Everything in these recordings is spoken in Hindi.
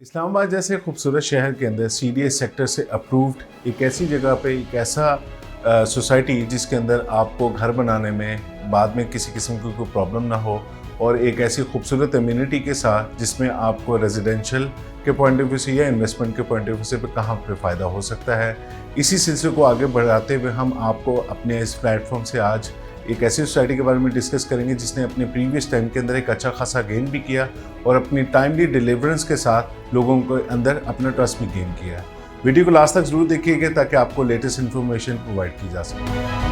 इस्लामाबाद जैसे खूबसूरत शहर के अंदर CDS सेक्टर से अप्रूव्ड एक ऐसी जगह पे एक ऐसा सोसाइटी जिसके अंदर आपको घर बनाने में बाद में किसी किस्म की कोई प्रॉब्लम ना हो और एक ऐसी खूबसूरत इम्यूनिटी के साथ जिसमें आपको रेजिडेंशियल के पॉइंट ऑफ व्यू से या इन्वेस्टमेंट के पॉइंट ऑफ व्यू से कहाँ पे फ़ायदा हो सकता है। इसी सिलसिले को आगे बढ़ाते हुए हम आपको अपने इस प्लेटफॉर्म से आज एक ऐसी सोसाइटी के बारे में डिस्कस करेंगे जिसने अपने प्रीवियस टाइम के अंदर एक अच्छा खासा गेन भी किया और अपनी टाइमली डिलीवरेंस के साथ लोगों के अंदर अपना ट्रस्ट भी गेन किया। वीडियो को लास्ट तक जरूर देखिएगा ताकि आपको लेटेस्ट इन्फॉर्मेशन प्रोवाइड की जा सके।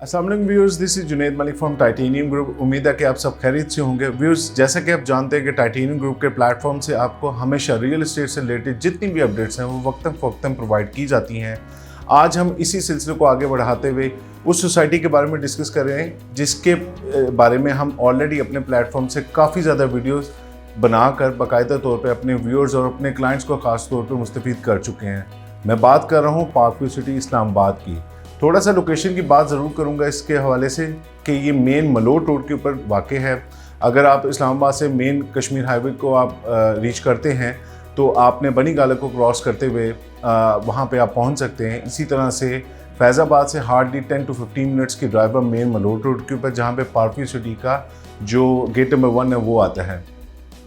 अस्सलाम वालेकुम viewers, this is Junaid Malik from titanium group. उम्मीद है कि आप सब खैरियत से होंगे। व्यूअर्स, जैसा कि आप जानते हैं कि टाइटेनियम ग्रुप के प्लेटफॉर्म से आपको हमेशा रियल एस्टेट से रिलेटेड जितनी भी अपडेट्स हैं वो वक्तन फ़वक्तन प्रोवाइड की जाती हैं। आज हम इसी सिलसिले को आगे बढ़ाते हुए उस सोसाइटी के बारे में डिस्कस कर रहे हैं जिसके बारे में हम ऑलरेडी अपने प्लेटफॉर्म से काफ़ी ज़्यादा वीडियोज़ बनाकर बाकायदा तौर पर अपने व्यूअर्स और अपने क्लाइंट्स को ख़ास तौर पर मुस्तफ़ीद कर चुके हैं। मैं बात कर रहा हूँ पार्क व्यू सिटी इस्लामाबाद की। थोड़ा सा लोकेशन की बात ज़रूर करूँगा इसके हवाले से कि ये मेन मलोट रोड के ऊपर वाक़ है। अगर आप इस्लामाबाद से मेन कश्मीर हाईवे को आप रीच करते हैं तो आपने बनी गाला को क्रॉस करते हुए वहाँ पे आप पहुँच सकते हैं। इसी तरह से फैज़ाबाद से हार्डली 10 to 15 मिनट्स की ड्राइव पर मेन मलोट रोड के ऊपर जहाँ पे पार्क व्यू सिटी का जो गेट नंबर 1 है वो आता है।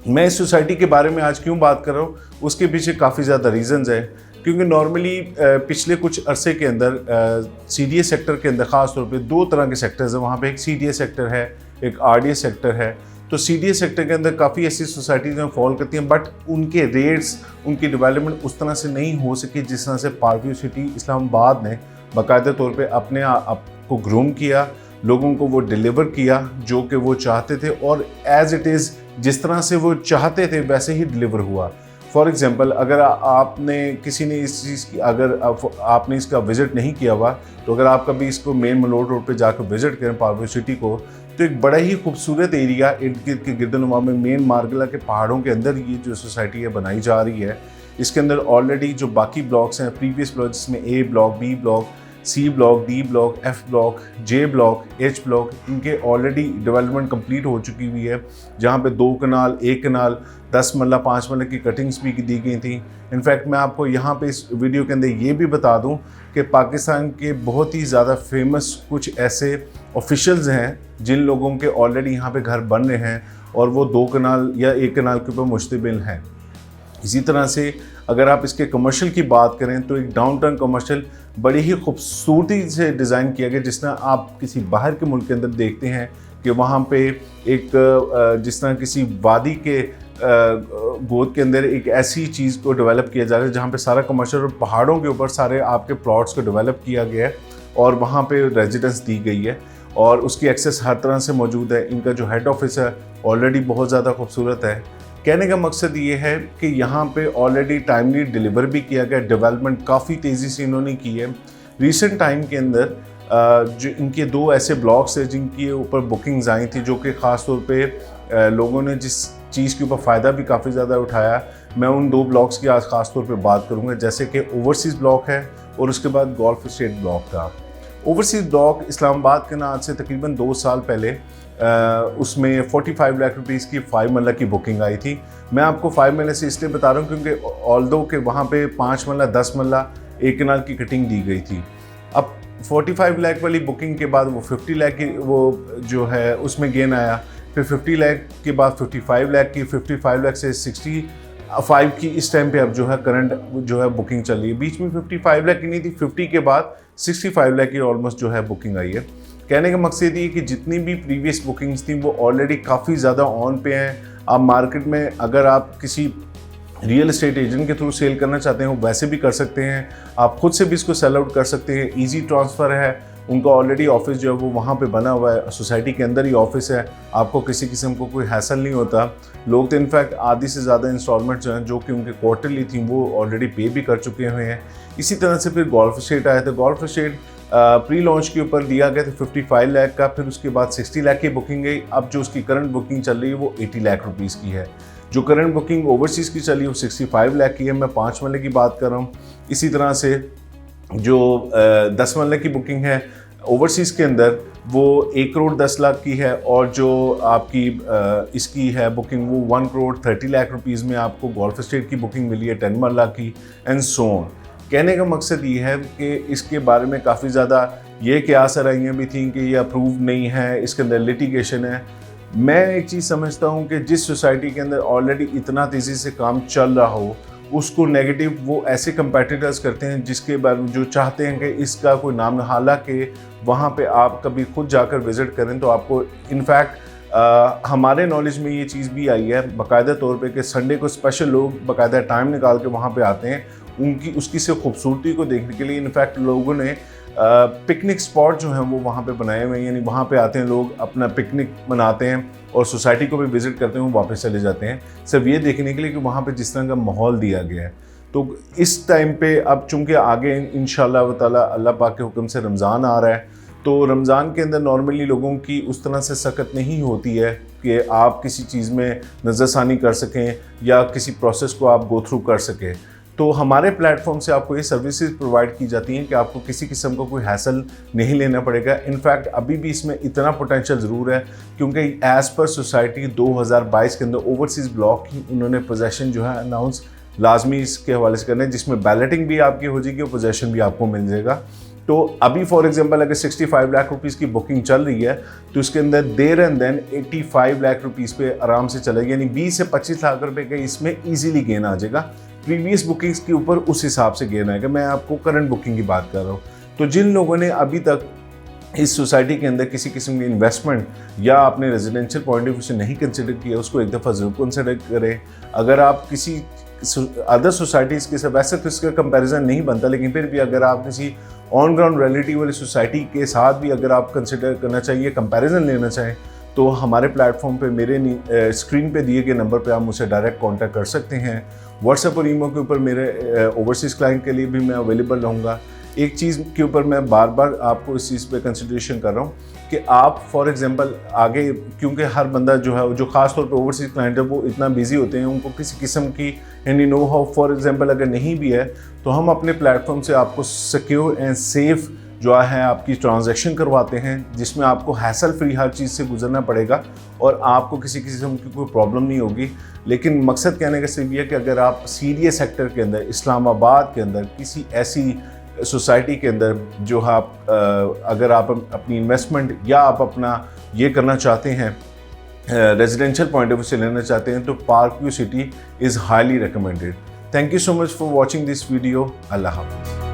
मैं इस सोसाइटी के बारे में आज क्यों बात कर रहा हूँ उसके पीछे काफ़ी ज़्यादा रीज़न्स है, क्योंकि नॉर्मली पिछले कुछ अरसे के अंदर CDS सेक्टर के अंदर ख़ास तौर पे दो तरह के सेक्टर्स हैं। वहाँ पे एक CDS सेक्टर है, एक RDS सेक्टर है। तो CDS सेक्टर के अंदर काफ़ी ऐसी सोसाइटीज़ में फॉल करती हैं, बट उनके रेट्स, उनकी डेवलपमेंट उस तरह से नहीं हो सकी जिस तरह से पार्क व्यू सिटी इस्लामाबाद ने बाकायदा तौर पर अपने आप को ग्रूम किया, लोगों को वो डिलीवर किया जो कि वो चाहते थे और एज़ इट इज़ जिस तरह से वो चाहते थे वैसे ही डिलीवर हुआ। फॉर एग्ज़ाम्पल, अगर आपने किसी ने इस चीज़ की आपने इसका विज़िट नहीं किया हुआ तो अगर आप कभी इसको मेन मलोट रोड पे जाकर विज़िट करें पार्क व्यू सिटी को, तो एक बड़ा ही खूबसूरत एरिया इर्द गिर्द के गिरदनुमा में मेन मार्गला के पहाड़ों के अंदर ये जो सोसाइटी है बनाई जा रही है। इसके अंदर ऑलरेडी जो बाकी ब्लॉक्स हैं, प्रीवियस ब्लॉक जिसमें A block, B block, C block, D block, F block, J block, H block, इनके ऑलरेडी डेवलपमेंट कंप्लीट हो चुकी हुई है, जहाँ पे 2 कनाल, 1 कनाल, 10 मरला, 5 मरला की कटिंग्स भी दी गई थी। इनफैक्ट मैं आपको यहाँ पे इस वीडियो के अंदर ये भी बता दूँ कि पाकिस्तान के बहुत ही ज़्यादा फेमस कुछ ऐसे ऑफिशियल्स हैं जिन लोगों के ऑलरेडी यहाँ पे घर बन रहे हैं और वो 2 कनाल या 1 कनाल के ऊपर मुश्तमिल हैं। इसी तरह से अगर आप इसके कमर्शियल की बात करें तो एक डाउन टाउन कमर्शियल बड़ी ही खूबसूरती से डिज़ाइन किया गया, जिस तरह आप किसी बाहर के मुल्क के अंदर देखते हैं कि वहाँ पे एक जिस तरह किसी वादी के गोद के अंदर एक ऐसी चीज़ को डेवलप किया जा रहा है जहाँ पे सारा कमर्शियल और पहाड़ों के ऊपर सारे आपके प्लॉट्स को डेवलप किया गया है और वहाँ पे रेजिडेंस दी गई है और उसकी एक्सेस हर तरह से मौजूद है। इनका जो हेड ऑफिस है ऑलरेडी बहुत ज़्यादा खूबसूरत है। कहने का मकसद ये है कि यहाँ पे ऑलरेडी टाइमली डिलीवर भी किया गया, डेवलपमेंट काफ़ी तेज़ी से इन्होंने की है। रिसेंट टाइम के अंदर जो इनके 2 ऐसे ब्लॉक्स हैं जिनके ऊपर बुकिंग्स आई थी जो कि ख़ास तौर पे लोगों ने जिस चीज़ के ऊपर फ़ायदा भी काफ़ी ज़्यादा उठाया, मैं उन 2 ब्लॉक्स की आज ख़ास तौर पे बात करूँगा, जैसे कि ओवरसीज़ ब्लॉक है और उसके बाद गोल्फ स्टेट ब्लॉक था। ओवरसीज़ ब्लॉक इस्लामाबाद के ना आज से तकरीबन 2 साल पहले उसमें 45 लाख रुपीज़ की 5 मरला की बुकिंग आई थी। मैं आपको 5 मरला से इसलिए बता रहा हूँ क्योंकि ऑल्दो के वहाँ पे 5 मरला, 10 मरला, 1 कनाल की कटिंग दी गई थी। अब 45 लाख वाली बुकिंग के बाद वो 50 लाख की वो जो है उसमें गेन आया, फिर 50 लाख के बाद 55 लाख की, 55 लाख से 65 की इस टाइम पे अब जो है करंट जो है बुकिंग चल रही है। बीच में 55 लाख की नहीं थी, 50 के बाद 65 लाख की ऑलमोस्ट जो है बुकिंग आई है। कहने का मकसद ये कि जितनी भी प्रीवियस बुकिंग्स थी वो ऑलरेडी काफ़ी ज़्यादा ऑन पे हैं। आप मार्केट में अगर आप किसी रियल एस्टेट एजेंट के थ्रू सेल करना चाहते हैं वो वैसे भी कर सकते हैं, आप खुद से भी इसको सेल आउट कर सकते हैं। इजी ट्रांसफ़र है, उनका ऑलरेडी ऑफिस जो है वो वहाँ पे बना हुआ है, सोसाइटी के अंदर ही ऑफिस है, आपको किसी किस्म को कोई हैसल नहीं होता। लोग तो इनफैक्ट आधी से ज़्यादा इंस्टॉलमेंट जो हैं जो कि उनके क्वार्टरली थी वो ऑलरेडी पे भी कर चुके हुए हैं। इसी तरह से फिर गोल्फ स्टेट आया था। गोल्फ स्टेट प्री लॉन्च के ऊपर दिया गया था 55 लाख का, फिर उसके बाद 60 लाख की बुकिंग गई। अब जो उसकी करंट बुकिंग चल रही है वो 80 लाख रुपीज़ की है। जो करंट बुकिंग ओवरसीज़ की चली है वो 65 लाख की है। मैं 5 मरले की बात कर रहा हूँ। इसी तरह से जो 10 मरले की बुकिंग है ओवरसीज़ के अंदर वो 1,10,00,000 की है, और जो आपकी इसकी है बुकिंग वो 1,30,00,000 रुपीज़ में आपको गोल्फ स्टेट की बुकिंग मिली है 10 मरला की, एंड सो ऑन। कहने का मकसद ये है कि इसके बारे में काफ़ी ज़्यादा ये क्यास आराइयाँ भी थी कि ये अप्रूव नहीं है, इसके अंदर लिटिगेशन है। मैं एक चीज़ समझता हूँ कि जिस सोसाइटी के अंदर ऑलरेडी इतना तेज़ी से काम चल रहा हो, उसको नेगेटिव वो ऐसे कंपेटिटर्स करते हैं जिसके बारे में जो चाहते हैं कि इसका कोई नाम ना, हालांकि वहाँ पे आप कभी खुद जाकर विज़िट करें तो आपको इनफैक्ट हमारे नॉलेज में ये चीज़ भी आई है बाकायदा तौर पे कि संडे को स्पेशल लोग बाकायदा टाइम निकाल के वहाँ पे आते हैं उनकी उसकी से खूबसूरती को देखने के लिए। इनफैक्ट लोगों ने पिकनिक स्पॉट जो हैं वो वहाँ पे बनाए हुए हैं, यानी वहाँ पे आते हैं लोग, अपना पिकनिक मनाते हैं और सोसाइटी को भी विज़िट करते हैं, वो वापस चले जाते हैं सिर्फ ये देखने के लिए कि वहाँ पे जिस तरह का माहौल दिया गया है। तो इस टाइम पे अब चूँकि आगे इंशाअल्लाह ताला अल्लाह पाक के हुक्म से रमज़ान आ रहा है, तो रमज़ान के अंदर नॉर्मली लोगों की उस तरह से सख्त नहीं होती है कि आप किसी चीज़ में नज़रसानी कर सकें या किसी प्रोसेस को आप गो थ्रू कर सकें। तो हमारे प्लेटफॉर्म से आपको ये सर्विसेज प्रोवाइड की जाती हैं कि आपको किसी किस्म का कोई हैसल नहीं लेना पड़ेगा। इनफैक्ट अभी भी इसमें इतना पोटेंशियल ज़रूर है क्योंकि एज़ पर सोसाइटी 2022 के अंदर ओवरसीज़ ब्लॉक की उन्होंने पोजेसन जो है अनाउंस लाजमी इसके हवाले से करना है, जिसमें बैलेटिंग भी आपकी हो जाएगी और पोजेसन भी आपको मिल जाएगा। तो अभी फॉर एग्जांपल अगर 65 लाख रुपीज़ की बुकिंग चल रही है तो इसके अंदर there and then 85 lakh rupees पे आराम से चलेगी, यानी 20 से 25 लाख रुपए का इसमें इजीली गेन आ जाएगा। प्रीवियस बुकिंग्स के ऊपर उस हिसाब से गेन आएगा। मैं आपको करंट बुकिंग की बात कर रहा हूँ। तो जिन लोगों ने अभी तक इस सोसाइटी के अंदर किसी किस्म की इन्वेस्टमेंट या आपने रेजिडेंशियल पॉइंट ऑफ व्यू से नहीं कंसिडर किया, उसको एक दफ़ा ज़रूर कंसिडर करें। अगर आप किसी अदर सोसाइटीज़ के साथ, वैसे तो इसका कंपैरिजन नहीं बनता, लेकिन फिर भी अगर आप किसी ऑन ग्राउंड रियलिटी वाली सोसाइटी के साथ भी अगर आप कंसिडर करना चाहिए, कंपैरिजन लेना चाहें, तो हमारे प्लेटफॉर्म पे मेरे स्क्रीन पे दिए गए नंबर पे आप मुझसे डायरेक्ट कांटेक्ट कर सकते हैं। व्हाट्सएप और ईमो के ऊपर मेरे ओवरसीज़ क्लाइंट के लिए भी मैं अवेलेबल रहूँगा। एक चीज़ के ऊपर मैं बार बार आपको इस चीज़ पे कंसिडरेशन कर रहा हूँ कि आप फॉर एग्जांपल आगे, क्योंकि हर बंदा जो है जो ख़ास तौर पे ओवरसीज़ क्लाइंट है वो इतना बिजी होते हैं, उनको किसी किस्म की any know how for example अगर नहीं भी है तो हम अपने प्लेटफॉर्म से आपको सिक्योर एंड सेफ़ जो है आपकी ट्रांजैक्शन करवाते हैं, जिसमें आपको हैसल फ्री हर चीज़ से गुजरना पड़ेगा और आपको किसी किस्म की कोई प्रॉब्लम नहीं होगी। लेकिन मकसद कहने का सिर्फ ये है कि अगर आप सीरियस सेक्टर के अंदर, इस्लामाबाद के अंदर, किसी ऐसी सोसाइटी के अंदर जो आप अगर आप अपनी इन्वेस्टमेंट या आप अपना ये करना चाहते हैं, रेजिडेंशियल पॉइंट ऑफ व्यू से लेना चाहते हैं, तो park view city is highly recommended. Thank you so much for watching this video. अल्लाह हाफ़िज़।